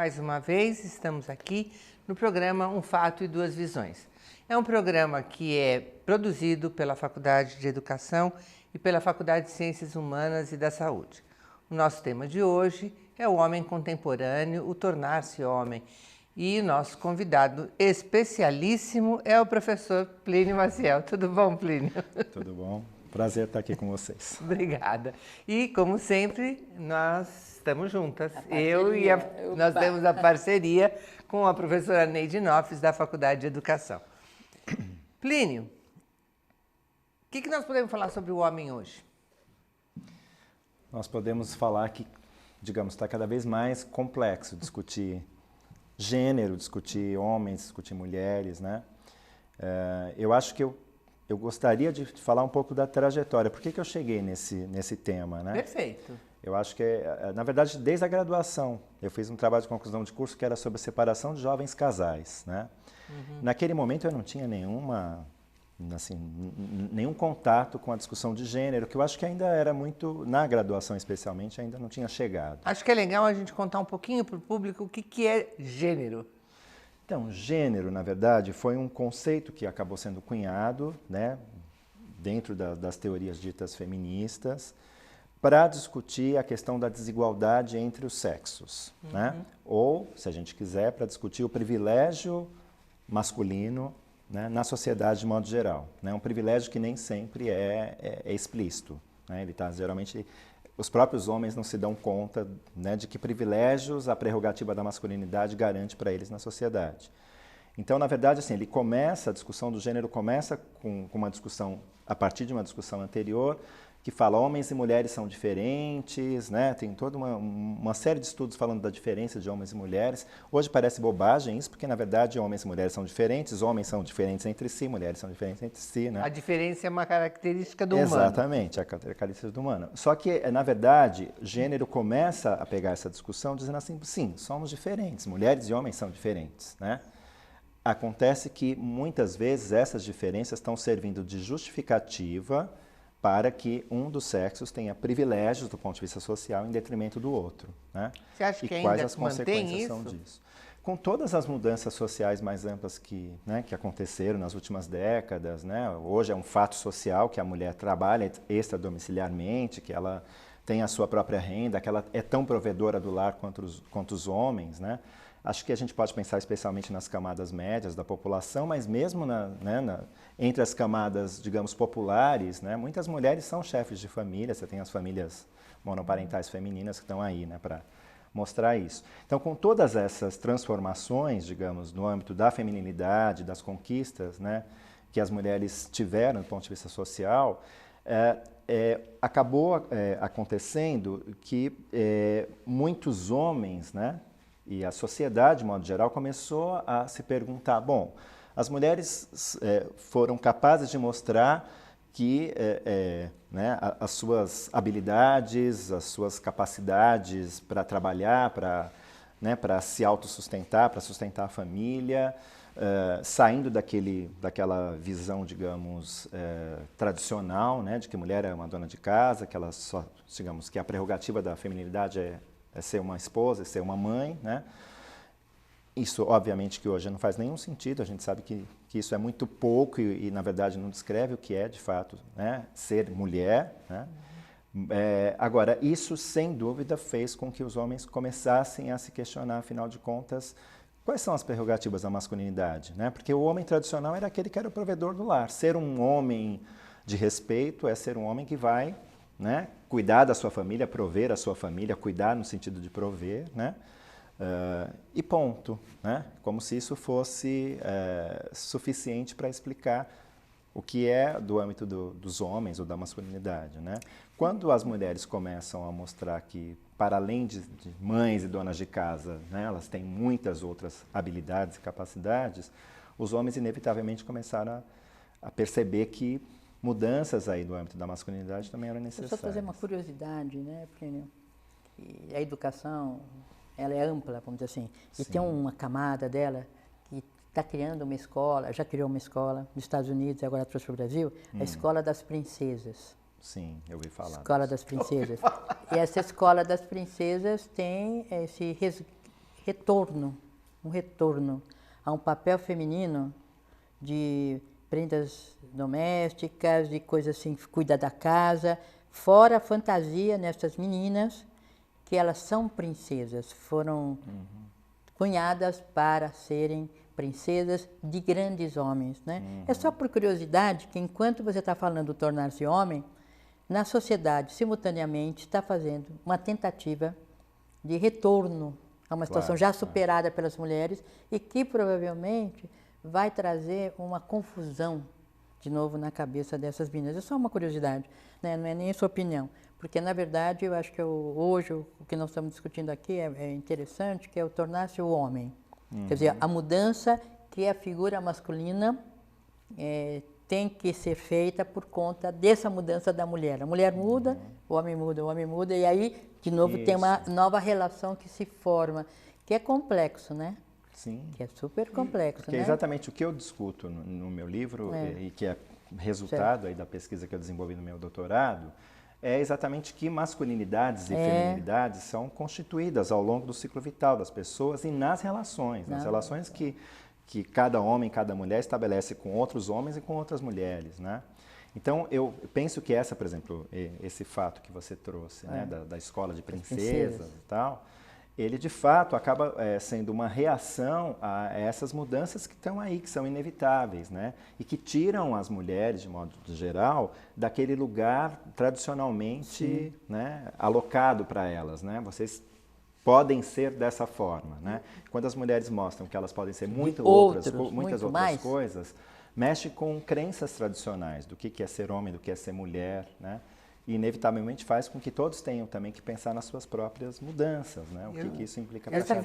Mais uma vez, estamos aqui no programa Um Fato e Duas Visões. É um programa que é produzido pela Faculdade de Educação e pela Faculdade de Ciências Humanas e da Saúde. O nosso tema de hoje é o homem contemporâneo, o tornar-se homem. E o nosso convidado especialíssimo é o professor Plínio Maciel. Tudo bom, Plínio? Tudo bom? Prazer estar aqui com vocês. Obrigada. E, como sempre, nós estamos juntas. Nós temos a parceria com a professora Neide Noffes, da Faculdade de Educação. Plínio, o que nós podemos falar sobre o homem hoje? Nós podemos falar que, digamos, está cada vez mais complexo discutir gênero, discutir homens, discutir mulheres, né? Eu acho que eu gostaria de falar um pouco da trajetória. Por que eu cheguei nesse tema, né? Perfeito. Eu acho que, na verdade, desde a graduação, eu fiz um trabalho de conclusão de curso que era sobre a separação de jovens casais, né? Naquele momento eu não tinha nenhum contato com a discussão de gênero, que eu acho que ainda era muito, na graduação especialmente, ainda não tinha chegado. Acho que é legal a gente contar um pouquinho para o público o que é gênero. Então, gênero, na verdade, foi um conceito que acabou sendo cunhado, né, dentro das teorias ditas feministas, para discutir a questão da desigualdade entre os sexos, né? Ou, se a gente quiser, para discutir o privilégio masculino, né, na sociedade de modo geral. Né? Um privilégio que nem sempre é explícito. Né? Ele tá, geralmente, os próprios homens não se dão conta, né, de que privilégios a prerrogativa da masculinidade garante para eles na sociedade. Então, na verdade, assim, a discussão do gênero começa com uma discussão, a partir de uma discussão anterior, que fala homens e mulheres são diferentes, né? Tem toda uma série de estudos falando da diferença de homens e mulheres. Hoje parece bobagem isso, porque na verdade homens e mulheres são diferentes, homens são diferentes entre si, mulheres são diferentes entre si, né? A diferença é uma característica do humano. Exatamente, a característica do humano. Só que, na verdade, gênero começa a pegar essa discussão dizendo assim, sim, somos diferentes, mulheres e homens são diferentes, né? Acontece que muitas vezes essas diferenças estão servindo de justificativa para que um dos sexos tenha privilégios do ponto de vista social em detrimento do outro. Né? Você acha que e quais ainda as consequências isso? são disso? Com todas as mudanças sociais mais amplas que aconteceram nas últimas décadas, né? Hoje é um fato social que a mulher trabalha extradomiciliarmente, que ela tem a sua própria renda, que ela é tão provedora do lar quanto os homens, né? Acho que a gente pode pensar especialmente nas camadas médias da população, mas mesmo entre as camadas, digamos, populares, né, muitas mulheres são chefes de família, você tem as famílias monoparentais femininas que estão aí, né, para mostrar isso. Então, com todas essas transformações, digamos, no âmbito da feminilidade, das conquistas, né, que as mulheres tiveram do ponto de vista social, acabou acontecendo que muitos homens, né, e a sociedade, de modo geral, começou a se perguntar, bom, as mulheres foram capazes de mostrar que né, as suas habilidades, as suas capacidades para trabalhar, para se autossustentar, para sustentar a família, saindo daquela visão, digamos, tradicional, né, de que mulher é uma dona de casa, que ela só, digamos, que a prerrogativa da feminilidade é ser uma esposa, é ser uma mãe, né? Isso, obviamente, que hoje não faz nenhum sentido, a gente sabe que isso é muito pouco e, na verdade, não descreve o que é, de fato, né, ser mulher, né? Agora, isso, sem dúvida, fez com que os homens começassem a se questionar, afinal de contas, quais são as prerrogativas da masculinidade, né? Porque o homem tradicional era aquele que era o provedor do lar. Ser um homem de respeito é ser um homem que vai, né, cuidar da sua família, prover a sua família, cuidar no sentido de prover, né? E ponto, né? Como se isso fosse suficiente para explicar o que é do âmbito dos homens ou da masculinidade, né? Quando as mulheres começam a mostrar que, para além de mães e donas de casa, né, elas têm muitas outras habilidades e capacidades, os homens inevitavelmente começaram a perceber que mudanças aí do âmbito da masculinidade também eram necessárias. Só fazer uma curiosidade, né, Plínio? A educação, ela é ampla, vamos dizer assim, e tem uma camada dela que está criando uma escola, já criou uma escola nos Estados Unidos e agora trouxe para o Brasil, a Escola das Princesas. Sim, eu ouvi falar. Escola das Princesas. E essa Escola das Princesas tem esse retorno, um retorno a um papel feminino de prendas domésticas, de coisas assim, cuida da casa, fora a fantasia nessas meninas, que elas são princesas, foram cunhadas para serem princesas de grandes homens, né? É só por curiosidade que enquanto você está falando do tornar-se homem, na sociedade, simultaneamente, está fazendo uma tentativa de retorno a uma situação já superada pelas mulheres e que provavelmente vai trazer uma confusão de novo na cabeça dessas meninas. É só uma curiosidade, né? Não é nem a sua opinião, porque na verdade eu acho que hoje o que nós estamos discutindo aqui é interessante, que é o tornar-se o homem. Quer dizer, a mudança que a figura masculina tem que ser feita por conta dessa mudança da mulher. A mulher muda, o homem muda, e aí, de novo, tem uma nova relação que se forma, que é complexo, né? Sim. Que é super complexo, Porque né? é exatamente o que eu discuto no meu livro, e que é resultado aí da pesquisa que eu desenvolvi no meu doutorado, é exatamente que masculinidades e feminilidades são constituídas ao longo do ciclo vital das pessoas e nas relações que cada homem, cada mulher estabelece com outros homens e com outras mulheres, né? Então, eu penso que essa, por exemplo, esse fato que você trouxe, né, da escola de princesas e tal, ele de fato acaba sendo uma reação a essas mudanças que estão aí, que são inevitáveis, né? E que tiram as mulheres, de modo geral, daquele lugar tradicionalmente, né, alocado para elas, né? Vocês podem ser dessa forma, né? Quando as mulheres mostram que elas podem ser muitas outras coisas, mexe com crenças tradicionais do que é ser homem, do que é ser mulher, né? E inevitavelmente faz com que todos tenham também que pensar nas suas próprias mudanças, né? O que isso implica para cada um.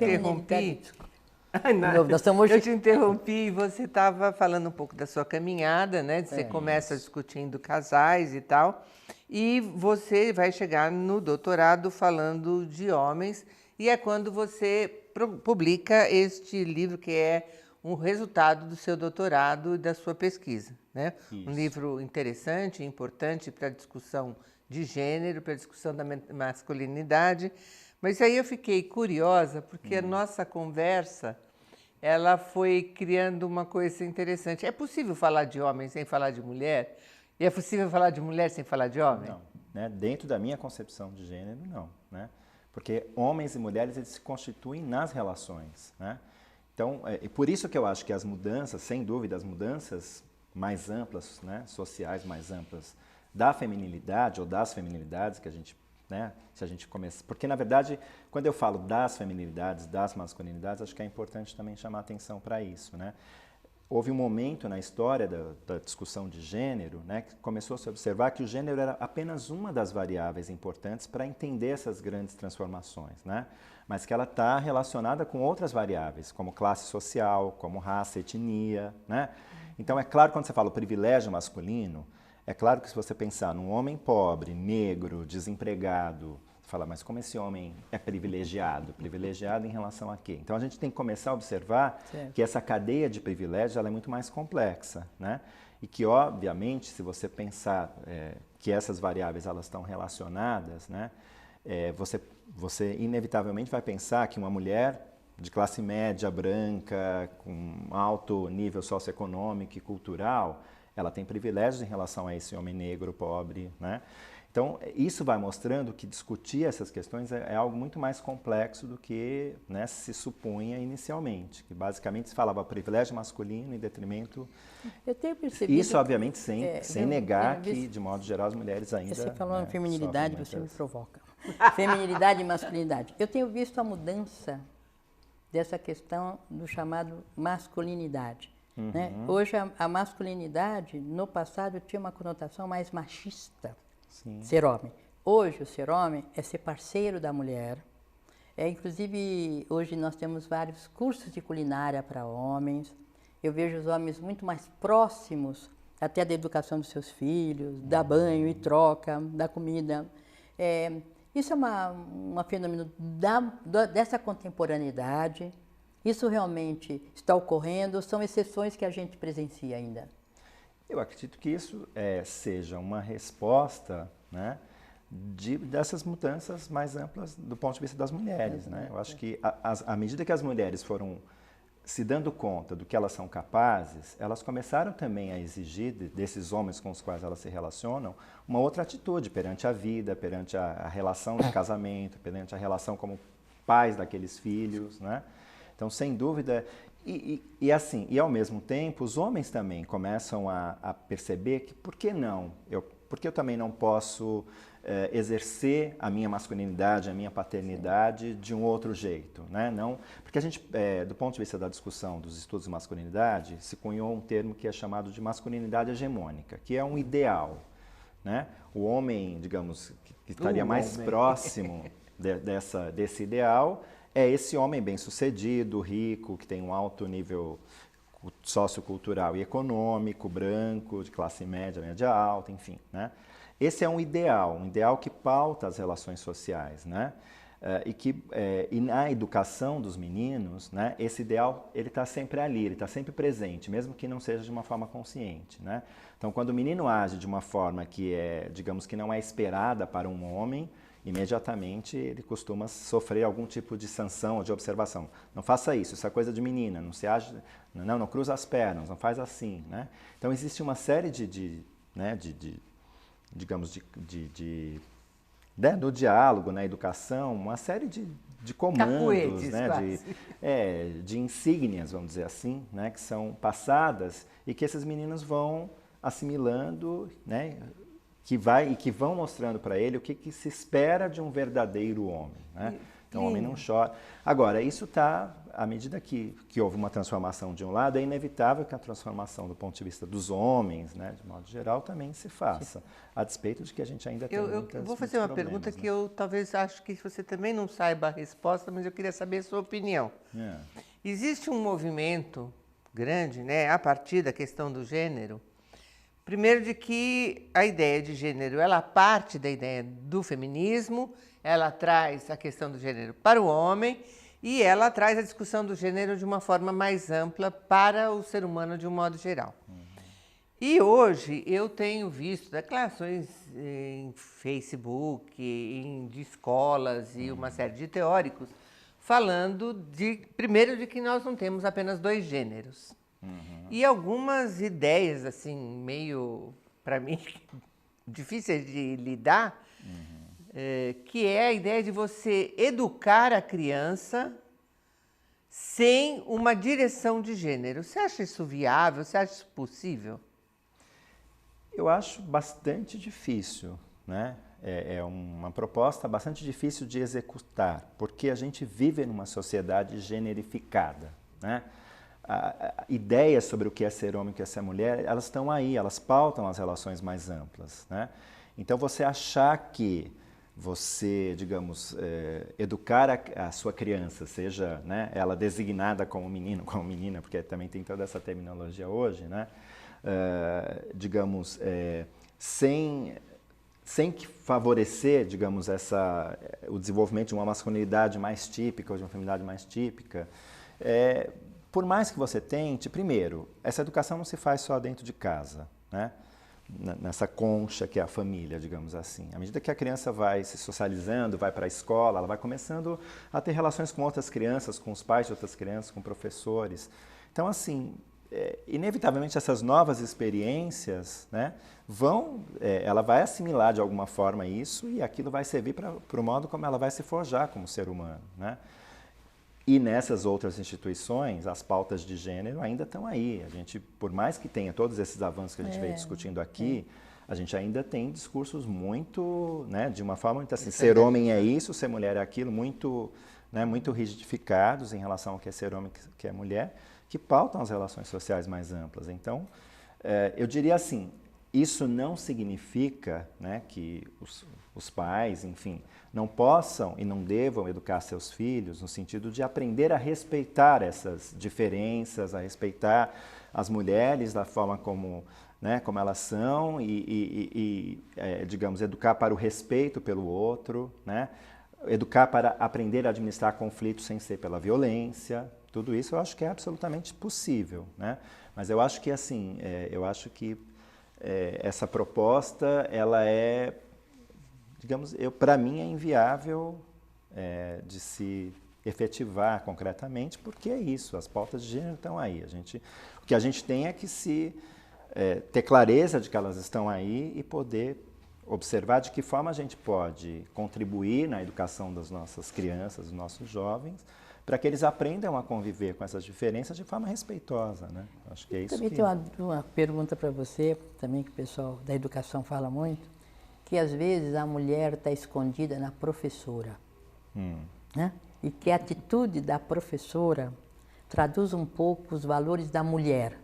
Eu te interrompi e você estava falando um pouco da sua caminhada, né? Você começa discutindo casais e tal, e você vai chegar no doutorado falando de homens, e é quando você publica este livro que é um resultado do seu doutorado e da sua pesquisa, né? Um livro interessante, importante para a discussão de gênero, para a discussão da masculinidade. Mas aí eu fiquei curiosa, porque a nossa conversa, ela foi criando uma coisa interessante. É possível falar de homem sem falar de mulher? E é possível falar de mulher sem falar de homem? Não, né? Dentro da minha concepção de gênero, não, né? Porque homens e mulheres, eles se constituem nas relações, né? Então, e por isso que eu acho que as mudanças, sem dúvida, as mudanças mais amplas, né, sociais mais amplas, da feminilidade ou das feminilidades que a gente, né, se a gente começa, porque na verdade, quando eu falo das feminilidades, das masculinidades, acho que é importante também chamar atenção para isso, né? Houve um momento na história da discussão de gênero, né, que começou a se observar que o gênero era apenas uma das variáveis importantes para entender essas grandes transformações, né? Mas que ela está relacionada com outras variáveis, como classe social, como raça, etnia, né? Então, é claro, quando você fala o privilégio masculino, é claro que se você pensar num homem pobre, negro, desempregado, você fala, mas como esse homem é privilegiado? Privilegiado em relação a quê? Então, a gente tem que começar a observar que essa cadeia de privilégios ela é muito mais complexa, né? E que, obviamente, se você pensar que essas variáveis elas estão relacionadas, né? Você inevitavelmente vai pensar que uma mulher de classe média, branca, com alto nível socioeconômico e cultural, ela tem privilégios em relação a esse homem negro, pobre, né? Então, isso vai mostrando que discutir essas questões é algo muito mais complexo do que, né, se supunha inicialmente, que basicamente se falava privilégio masculino em detrimento... Eu tenho percebido... Isso, obviamente, sem negar que, de modo geral, as mulheres ainda... Você falando em feminilidade, você me provoca. Feminilidade e masculinidade. Eu tenho visto a mudança dessa questão do chamado masculinidade. Né? Hoje, a masculinidade, no passado, tinha uma conotação mais machista. Sim. Ser homem. Hoje, o ser homem é ser parceiro da mulher. Inclusive, hoje nós temos vários cursos de culinária para homens. Eu vejo os homens muito mais próximos até da educação dos seus filhos, dar banho e troca, da comida. Isso é uma fenômeno dessa contemporaneidade. Isso realmente está ocorrendo, são exceções que a gente presencia ainda. Eu acredito que isso seja uma resposta, né, dessas mudanças mais amplas do ponto de vista das mulheres, né? Eu acho que à medida que as mulheres foram se dando conta do que elas são capazes, elas começaram também a exigir desses homens com os quais elas se relacionam uma outra atitude perante a vida, perante a relação de casamento, perante a relação como pais daqueles filhos, né? Então, sem dúvida, e ao mesmo tempo, os homens também começam a perceber que por que não? Por que eu também não posso exercer a minha masculinidade, a minha paternidade de um outro jeito, né? Não, porque a gente, do ponto de vista da discussão dos estudos de masculinidade, se cunhou um termo que é chamado de masculinidade hegemônica, que é um ideal, né? O homem, digamos, que estaria mais próximo desse ideal é esse homem bem-sucedido, rico, que tem um alto nível sociocultural e econômico, branco, de classe média, média alta, enfim, né? Esse é um ideal que pauta as relações sociais, né? E na educação dos meninos, né, esse ideal ele está sempre ali, ele está sempre presente, mesmo que não seja de uma forma consciente, né? Então, quando o menino age de uma forma que digamos que não é esperada para um homem, imediatamente ele costuma sofrer algum tipo de sanção ou de observação. Não faça isso, isso é coisa de menina, não se age, não cruza as pernas, não faz assim, né? Então, existe uma série do diálogo na educação, uma série de comandos, né, de insígnias, vamos dizer assim, né, que são passadas e que esses meninos vão assimilando, né, que vão mostrando para ele o que se espera de um verdadeiro homem, né? Então, o homem não chora. Agora, isso está, à medida que houve uma transformação de um lado, é inevitável que a transformação do ponto de vista dos homens, né, de modo geral, também se faça, a despeito de que a gente ainda tem Eu vou fazer uma pergunta que eu talvez acho que você também não saiba a resposta, mas eu queria saber a sua opinião. Existe um movimento grande, né, a partir da questão do gênero, primeiro de que a ideia de gênero, ela parte da ideia do feminismo, ela traz a questão do gênero para o homem e ela traz a discussão do gênero de uma forma mais ampla para o ser humano de um modo geral. E hoje eu tenho visto declarações em Facebook, de escolas e uma série de teóricos falando primeiro de que nós não temos apenas dois gêneros. E algumas ideias, assim, meio, para mim, difíceis de lidar, que é a ideia de você educar a criança sem uma direção de gênero. Você acha isso viável? Você acha isso possível? Eu acho bastante difícil, né? É uma proposta bastante difícil de executar, porque a gente vive numa sociedade generificada, né? Ideias sobre o que é ser homem e o que é ser mulher, elas estão aí, elas pautam as relações mais amplas, né? Então, você achar que você, digamos, educar a sua criança, seja, né, ela designada como menino, como menina, porque também tem toda essa terminologia hoje, né? Digamos, sem favorecer, digamos, o desenvolvimento de uma masculinidade mais típica ou de uma feminilidade mais típica, por mais que você tente, primeiro, essa educação não se faz só dentro de casa, né? Nessa concha que é a família, digamos assim. À medida que a criança vai se socializando, vai para a escola, ela vai começando a ter relações com outras crianças, com os pais de outras crianças, com professores. Então, assim, inevitavelmente essas novas experiências, né, ela vai assimilar de alguma forma isso e aquilo vai servir para o modo como ela vai se forjar como ser humano, né? E nessas outras instituições, as pautas de gênero ainda estão aí. A gente, por mais que tenha todos esses avanços que a gente veio discutindo aqui, a gente ainda tem discursos muito, né, de uma forma muito assim, ser homem é isso, ser mulher é aquilo, muito, né, muito rigidificados em relação ao que é ser homem e que é mulher, que pautam as relações sociais mais amplas. Então, eu diria assim, isso não significa, né, que os pais, enfim, não possam e não devam educar seus filhos no sentido de aprender a respeitar essas diferenças, a respeitar as mulheres da forma como, né, como elas são digamos, educar para o respeito pelo outro, né? Educar para aprender a administrar conflitos sem ser pela violência. Tudo isso eu acho que é absolutamente possível, né? Mas eu acho que, assim, essa proposta, ela é, digamos, para mim é inviável de se efetivar concretamente, porque é isso, as pautas de gênero estão aí. O que a gente tem é que ter clareza de que elas estão aí e poder observar de que forma a gente pode contribuir na educação das nossas crianças, dos nossos jovens, para que eles aprendam a conviver com essas diferenças de forma respeitosa, né? Acho que é isso. Também tem uma pergunta para você, também que o pessoal da educação fala muito, que às vezes a mulher está escondida na professora, né? E que a atitude da professora traduz um pouco os valores da mulher.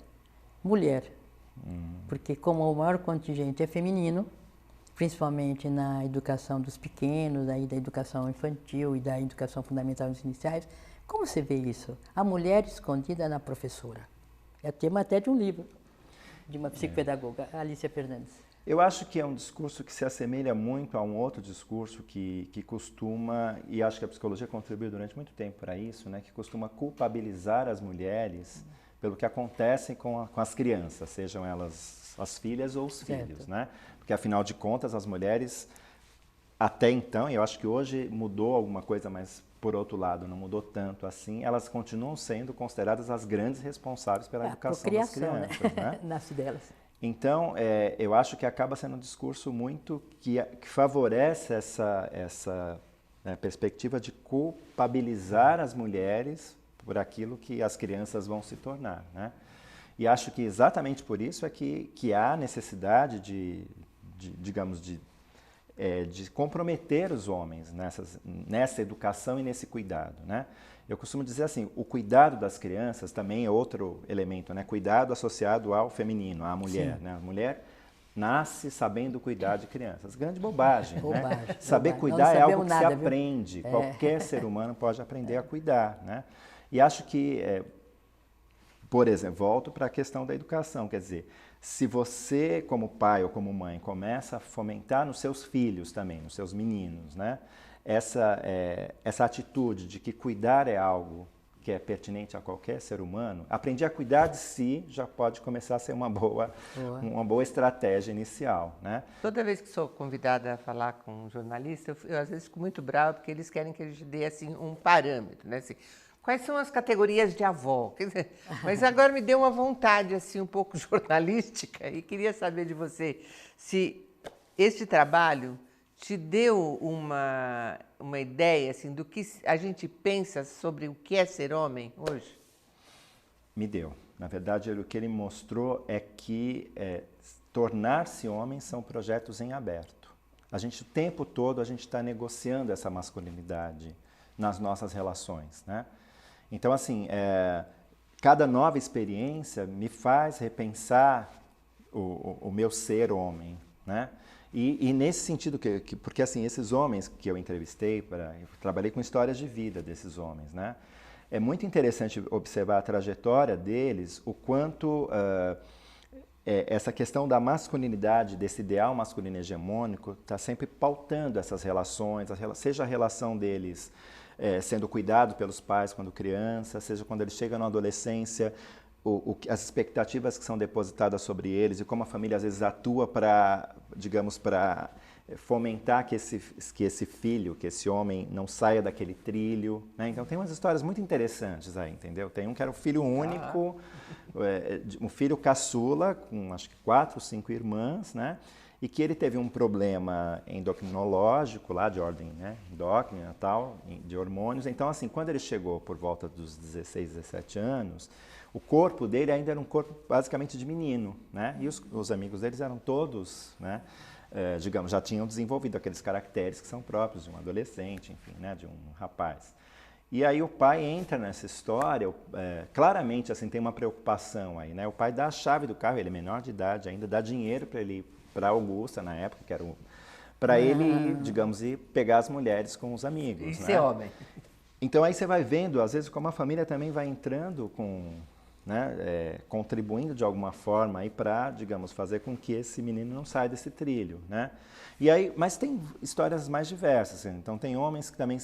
Porque como o maior contingente é feminino, principalmente na educação dos pequenos, aí da educação infantil e da educação fundamental nos iniciais, como você vê isso? A mulher escondida na professora. É tema até de um livro, de uma psicopedagoga, Alicia Fernandes. Eu acho que é um discurso que se assemelha muito a um outro discurso que costuma, e acho que a psicologia contribuiu durante muito tempo para isso, né, que costuma culpabilizar as mulheres pelo que acontece com as crianças, sejam elas as filhas ou os filhos, né? Porque, afinal de contas, as mulheres, até então, e eu acho que hoje mudou alguma coisa, mas, por outro lado, não mudou tanto assim, elas continuam sendo consideradas as grandes responsáveis pela educação das crianças, né? Nasce delas. Então, eu acho que acaba sendo um discurso muito que favorece essa perspectiva de culpabilizar as mulheres por aquilo que as crianças vão se tornar, né? E acho que exatamente por isso é que há necessidade digamos, de comprometer os homens nessa educação e nesse cuidado, né? Eu costumo dizer assim, o cuidado das crianças também é outro elemento, né? Cuidado associado ao feminino, à mulher, né? A mulher nasce sabendo cuidar de crianças. Grande bobagem, né? Saber cuidar é algo que se aprende. Qualquer ser humano pode aprender a cuidar, né? E acho que, por exemplo, volto para a questão da educação, quer dizer, se você, como pai ou como mãe, começa a fomentar nos seus filhos também, nos seus meninos, né, essa atitude de que cuidar é algo que é pertinente a qualquer ser humano, aprender a cuidar de si já pode começar a ser uma boa estratégia inicial, né? Toda vez que sou convidada a falar com um jornalista, eu às vezes fico muito brava porque eles querem que a gente dê assim, um parâmetro, né? Assim, quais são as categorias de avó? Quer dizer, mas agora me deu uma vontade assim, um pouco jornalística e queria saber de você se este trabalho te deu uma ideia assim, do que a gente pensa sobre o que é ser homem hoje? Me deu. Na verdade, o que ele mostrou é que tornar-se homem são projetos em aberto. A gente, o tempo todo, a gente está negociando essa masculinidade nas nossas relações, né? Então, assim, cada nova experiência me faz repensar o meu ser homem, né? E nesse sentido, porque assim, esses homens que eu entrevistei, eu trabalhei com histórias de vida desses homens, né? É muito interessante observar a trajetória deles, o quanto essa questão da masculinidade, desse ideal masculino hegemônico, está sempre pautando essas relações, seja a relação deles sendo cuidado pelos pais quando criança, seja quando eles chegam na adolescência, as expectativas que são depositadas sobre eles e como a família às vezes atua para, digamos, para fomentar que esse filho, que esse homem não saia daquele trilho, né? Então tem umas histórias muito interessantes aí, entendeu? Tem um que era um filho único, um filho caçula, com acho que 4 ou 5 irmãs, né? E que ele teve um problema endocrinológico lá, de ordem, né, endócrina e tal, de hormônios. Então, assim, quando ele chegou por volta dos 16, 17 anos, o corpo dele ainda era um corpo basicamente de menino, né? E os amigos deles eram todos, né, digamos, já tinham desenvolvido aqueles caracteres que são próprios de um adolescente, enfim, né, de um rapaz. E aí o pai entra nessa história, claramente, assim, tem uma preocupação aí, né? O pai dá a chave do carro, ele é menor de idade ainda, dá dinheiro para ele para Augusta, na época, que era para ele, digamos, ir pegar as mulheres com os amigos. E ser homem. Então aí você vai vendo, às vezes, como a família também vai entrando né, contribuindo de alguma forma aí para, digamos, fazer com que esse menino não saia desse trilho, né? E aí, mas tem histórias mais diversas, assim. Então tem homens que também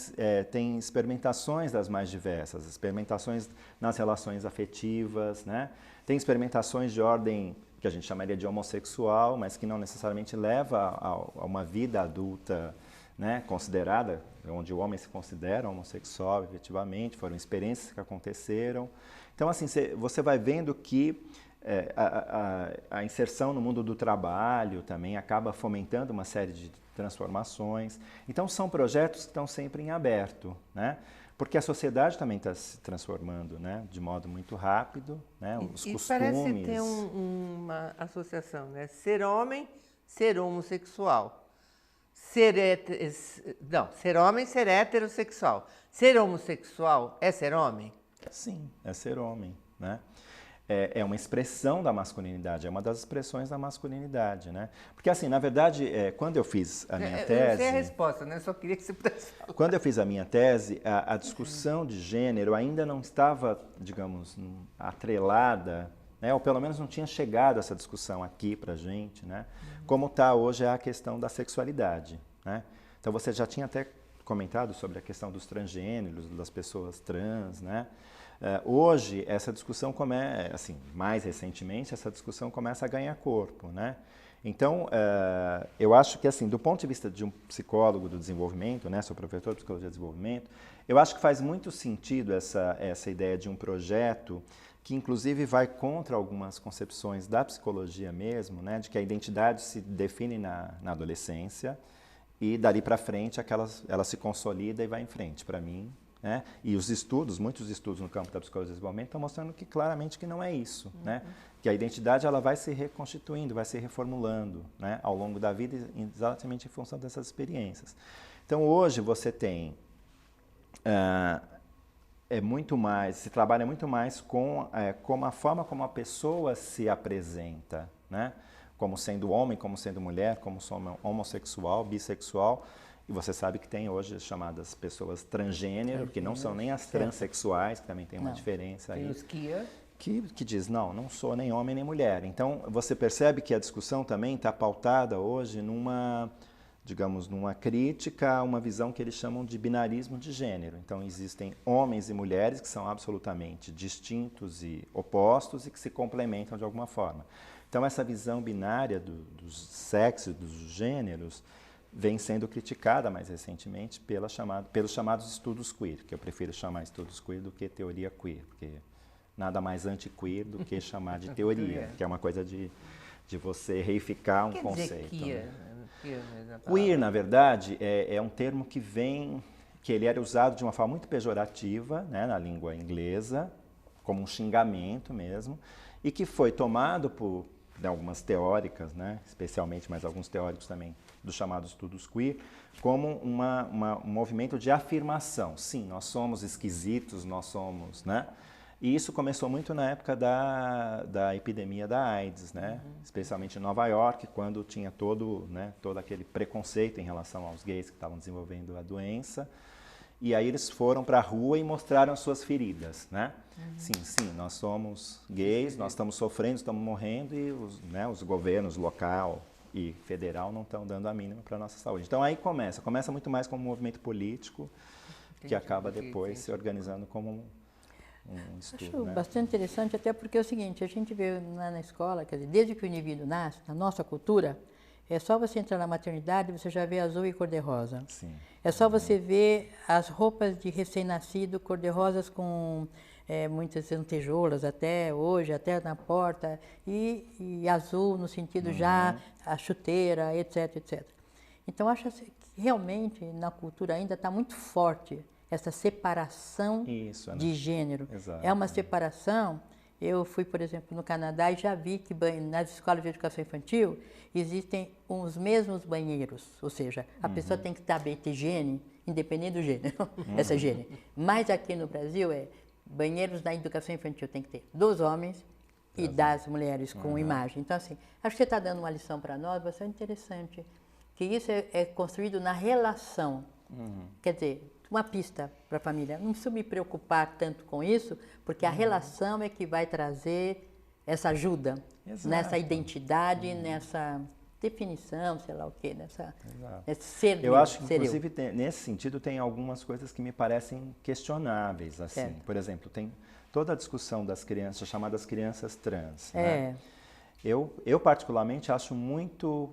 têm experimentações das mais diversas, experimentações nas relações afetivas, né? Tem experimentações de ordem que a gente chamaria de homossexual, mas que não necessariamente leva a uma vida adulta né, considerada, onde o homem se considera homossexual efetivamente, foram experiências que aconteceram. Então, assim, você vai vendo que a inserção no mundo do trabalho também acaba fomentando uma série de transformações. Então, são projetos que estão sempre em aberto, né? Porque a sociedade também está se transformando, né, de modo muito rápido, né? Os costumes... parece ter uma associação, né? Ser homem, ser homossexual. Ser homem, ser heterossexual. Ser homossexual é ser homem? Sim, é ser homem, né? É uma expressão da masculinidade, é uma das expressões da masculinidade, né? Porque, assim, na verdade, quando eu fiz a minha tese... Eu não sei a resposta, né? Só queria que você pudesse falar. Quando eu fiz a minha tese, a discussão de gênero ainda não estava, digamos, atrelada, né? Ou pelo menos não tinha chegado essa discussão aqui pra gente, né? Como está hoje a questão da sexualidade, né? Então, você já tinha até comentado sobre a questão dos transgêneros, das pessoas trans, né? Hoje, essa discussão começa, assim, mais recentemente, essa discussão começa a ganhar corpo, né? Então, eu acho que, assim, do ponto de vista de um psicólogo do desenvolvimento, né, sou professor de psicologia de desenvolvimento, eu acho que faz muito sentido essa ideia de um projeto que, inclusive, vai contra algumas concepções da psicologia mesmo, né, de que a identidade se define na adolescência e, dali para frente, ela se consolida e vai em frente, para mim. Né? E os estudos, muitos estudos no campo da psicologia do desenvolvimento estão mostrando que claramente que não é isso, né? Que a identidade ela vai se reconstituindo, vai se reformulando, né? Ao longo da vida, exatamente em função dessas experiências. Então hoje você tem se trabalha muito mais com a forma como a pessoa se apresenta, né? Como sendo homem, como sendo mulher, como sendo homossexual, bissexual. E você sabe que tem hoje as chamadas pessoas transgênero, que não são nem as transexuais, que também tem uma diferença aí. Tem os queer. Que diz, não sou nem homem nem mulher. Então, você percebe que a discussão também está pautada hoje numa crítica a uma visão que eles chamam de binarismo de gênero. Então, existem homens e mulheres que são absolutamente distintos e opostos e que se complementam de alguma forma. Então, essa visão binária dos sexos, dos gêneros, vem sendo criticada mais recentemente pelos chamados estudos queer, que eu prefiro chamar estudos queer do que teoria queer, porque nada mais anti-queer do que chamar de teoria, que é uma coisa de você reificar um conceito. Queer, né? Queer, na verdade, é um termo que ele era usado de uma forma muito pejorativa, né, na língua inglesa, como um xingamento mesmo, e que foi tomado por algumas teóricas, né, especialmente, mas alguns teóricos também, dos chamados estudos queer, como um movimento de afirmação. Sim, nós somos esquisitos, nós somos, né? E isso começou muito na época da epidemia da AIDS, né? Especialmente em Nova York, quando tinha todo aquele preconceito em relação aos gays que estavam desenvolvendo a doença. E aí eles foram para a rua e mostraram as suas feridas, né? Sim, nós somos gays, nós estamos sofrendo, estamos morrendo e os governos local e federal não estão dando a mínima para a nossa saúde. Então aí começa muito mais como um movimento político que acaba depois se organizando como um estudo. Acho né? bastante interessante, até porque é o seguinte, a gente vê lá na escola, quer dizer, desde que o indivíduo nasce, na nossa cultura, é só você entrar na maternidade e você já vê azul e cor-de-rosa. Sim. É só você ver as roupas de recém-nascido cor-de-rosas com muitas lantejoulas até hoje, até na porta, e azul no sentido já a chuteira, etc, etc. Então, acho que realmente na cultura ainda está muito forte essa separação de gênero. Exato. É uma separação. Eu fui, por exemplo, no Canadá e já vi que nas escolas de educação infantil existem os mesmos banheiros, ou seja, a pessoa tem que ter higiene, independente do gênero, essa higiene. Mas aqui no Brasil banheiros da educação infantil tem que ter dos homens e das mulheres com imagem. Então, assim, acho que você está dando uma lição para nós bastante interessante, que isso é construído na relação. Quer dizer, uma pista para a família. Não preciso me preocupar tanto com isso, porque a relação é que vai trazer essa ajuda nessa identidade, nessa definição, sei lá o quê, nesse ser. Eu acho que, inclusive, nesse sentido, tem algumas coisas que me parecem questionáveis. Assim. Certo. Por exemplo, tem toda a discussão das crianças, chamadas crianças trans. Né? Eu particularmente, acho muito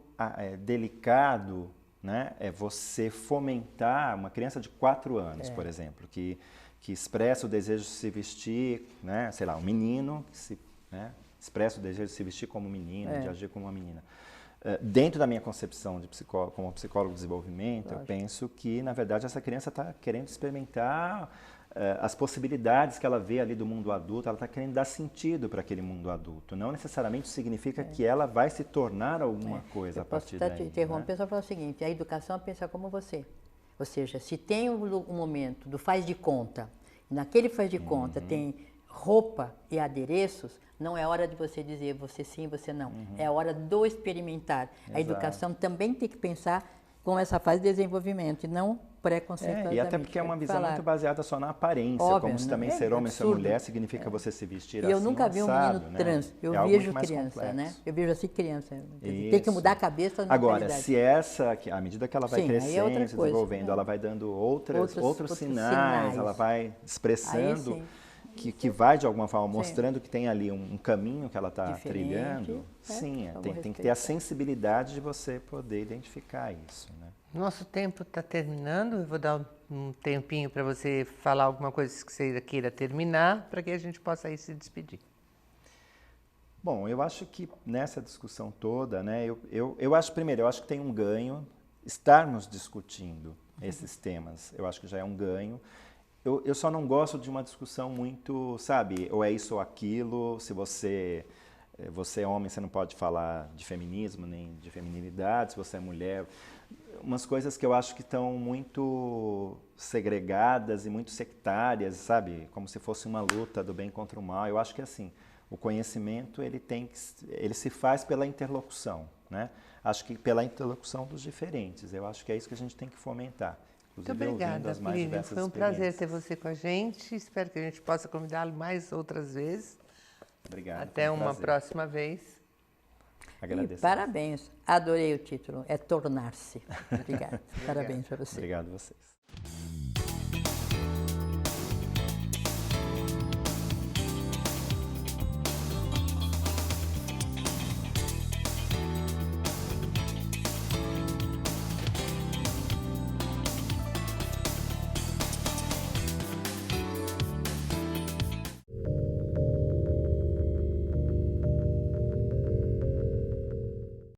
delicado né, é você fomentar uma criança de 4 anos, por exemplo, que expressa o desejo de se vestir, né, sei lá, um menino que expressa o desejo de se vestir como um menino, de agir como uma menina. Dentro da minha concepção de psicólogo, como psicólogo de desenvolvimento, eu penso que, na verdade, essa criança está querendo experimentar as possibilidades que ela vê ali do mundo adulto, ela está querendo dar sentido para aquele mundo adulto. Não necessariamente significa que ela vai se tornar alguma coisa a partir daí. Eu posso te interromper só para falar o seguinte, a educação é pensar como você. Ou seja, se tem um momento do faz de conta, e naquele faz de conta tem roupa e adereços, não é hora de você dizer você sim, você não. É hora do experimentar. A educação também tem que pensar com essa fase de desenvolvimento e não preconceituosamente. E até porque é uma visão muito baseada só na aparência, óbvio, como se também ser homem e ser mulher significa você se vestir assim. Eu nunca vi um menino trans, eu vejo criança, né? Eu vejo assim criança. Tem que mudar a cabeça na Agora, se à medida que ela vai crescendo, se desenvolvendo, ela vai dando outros sinais, ela vai expressando que vai de alguma forma mostrando que tem ali um caminho que ela está trilhando, tem que ter a sensibilidade de você poder identificar isso, né? Nosso tempo está terminando, eu vou dar um tempinho para você falar alguma coisa que você queira terminar, para que a gente possa aí se despedir. Bom, eu acho que nessa discussão toda, né, eu acho que tem um ganho estarmos discutindo esses temas, eu acho que já é um ganho. Eu só não gosto de uma discussão muito, sabe, ou é isso ou aquilo, se você é homem, você não pode falar de feminismo, nem de feminilidade, se você é mulher. Umas coisas que eu acho que estão muito segregadas e muito sectárias, sabe, como se fosse uma luta do bem contra o mal. Eu acho que assim, o conhecimento ele se faz pela interlocução, né? Acho que pela interlocução dos diferentes. Eu acho que é isso que a gente tem que fomentar. Muito obrigada, Plínio. Foi um prazer ter você com a gente. Espero que a gente possa convidá-lo mais outras vezes. Obrigado. Até uma próxima vez. Agradeço. E parabéns. Adorei o título. É tornar-se. Obrigada. Parabéns para você. Obrigado a vocês.